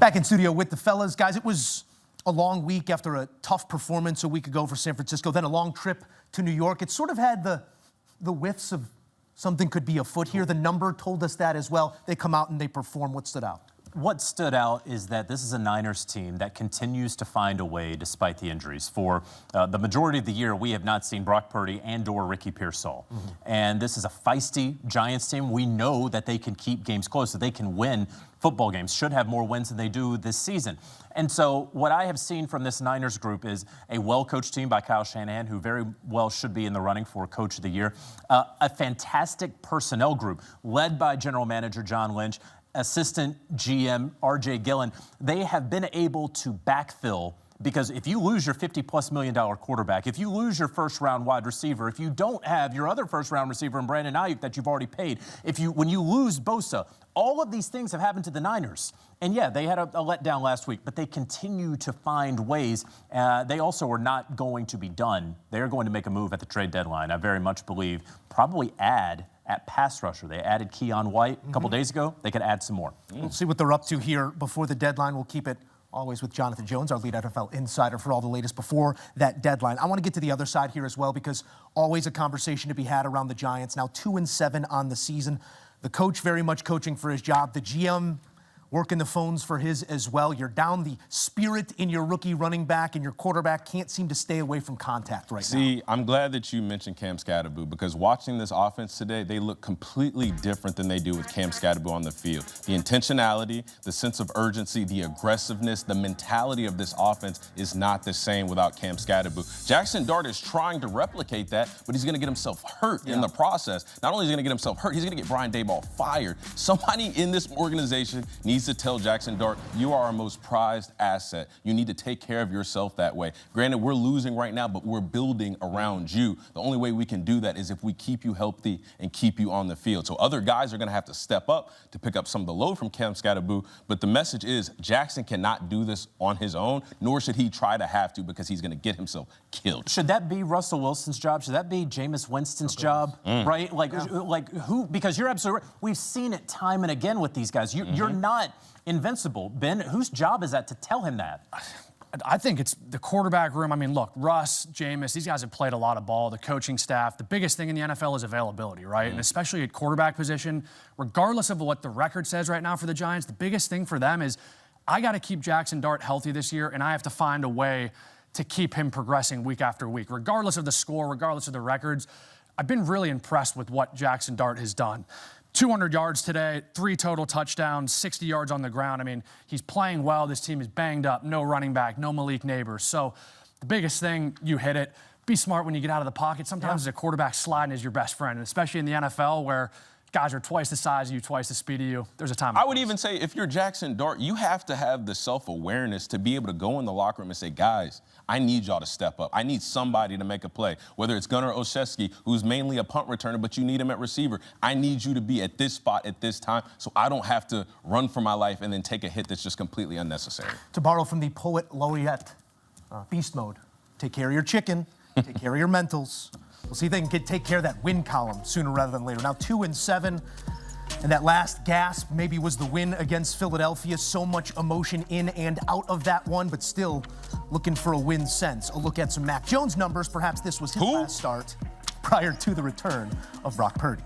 Back in studio with the fellas. Guys, it was a long week after a tough performance a week ago for San Francisco, then a long trip to New York. It sort of had the whiffs of something could be afoot here. The number told us that as well. They come out and they perform. What stood out? What stood out is that this is a Niners team that continues to find a way despite the injuries. For the majority of the year, we have not seen Brock Purdy and or Ricky Pearsall. And this is a feisty Giants team. We know that they can keep games close, that they can win football games, should have more wins than they do this season. And so what I have seen from this Niners group is a well-coached team by Kyle Shanahan, who very well should be in the running for Coach of the Year. A fantastic personnel group led by General Manager John Lynch, Assistant GM R.J. Gillen. They have been able to backfill, because if you lose your $50+ million quarterback, if you lose your first-round wide receiver, if you don't have your other first-round receiver in Brandon Ayuk that you've already paid, when you lose Bosa, all of these things have happened to the Niners. And yeah, they had a letdown last week, but they continue to find ways. They also are not going to be done. They're going to make a move at the trade deadline, I very much believe. Probably add at pass rusher. They added Keon White a couple days ago. They could add some more. We'll see what they're up to here before the deadline. We'll keep it always with Jonathan Jones, our lead NFL insider, for all the latest before that deadline. I want to get to the other side here as well, because always a conversation to be had around the Giants. Now 2-7 on the season. The coach very much coaching for his job. The GM working the phones for his as well. You're down the spirit in your rookie running back, and your quarterback can't seem to stay away from contact right now. See, I'm glad that you mentioned Cam Skattebo, because watching this offense today, they look completely different than they do with Cam Skattebo on the field. The intentionality, the sense of urgency, the aggressiveness, the mentality of this offense is not the same without Cam Skattebo. Jackson Dart is trying to replicate that, but he's going to get himself hurt in the process. Not only is he going to get himself hurt, he's going to get Brian Daboll fired. Somebody in this organization needs to tell Jackson Dart, you are our most prized asset. You need to take care of yourself that way. Granted, we're losing right now, but we're building around you. The only way we can do that is if we keep you healthy and keep you on the field. So other guys are going to have to step up to pick up some of the load from Cam Skattebo. But the message is Jackson cannot do this on his own, nor should he try to have to, because he's going to get himself killed. Should that be Russell Wilson's job? Should that be Jameis Winston's job? Right? Like who? Because you're absolutely right. We've seen it time and again with these guys. You're not invincible. Ben, whose job is that to tell him that? I think it's the quarterback room. I mean, look, Russ, Jameis, these guys have played a lot of ball, the coaching staff. The biggest thing in the NFL is availability, right? And especially at quarterback position, regardless of what the record says right now for the Giants, the biggest thing for them is I got to keep Jackson Dart healthy this year, and I have to find a way to keep him progressing week after week. Regardless of the score, regardless of the records, I've been really impressed with what Jackson Dart has done. 200 yards today, 3 total touchdowns, 60 yards on the ground. I mean, he's playing well. This team is banged up. No running back, no Malik Neighbors. So the biggest thing, you hit it. Be smart when you get out of the pocket. Sometimes as a quarterback, sliding is your best friend, and especially in the NFL where guys are twice the size of you, twice the speed of you. There's a time. I would even say if you're Jackson Dart, you have to have the self-awareness to be able to go in the locker room and say, guys, I need y'all to step up. I need somebody to make a play, whether it's Gunnar Olszewski, who's mainly a punt returner, but you need him at receiver. I need you to be at this spot at this time so I don't have to run for my life and then take a hit that's just completely unnecessary. To borrow from the poet laureate, beast mode, take care of your chicken, take care of your mentals. We'll see if they can take care of that win column sooner rather than later. Now 2-7, and that last gasp maybe was the win against Philadelphia. So much emotion in and out of that one, but still looking for a win since. A look at some Mac Jones numbers. Perhaps this was his last start prior to the return of Brock Purdy.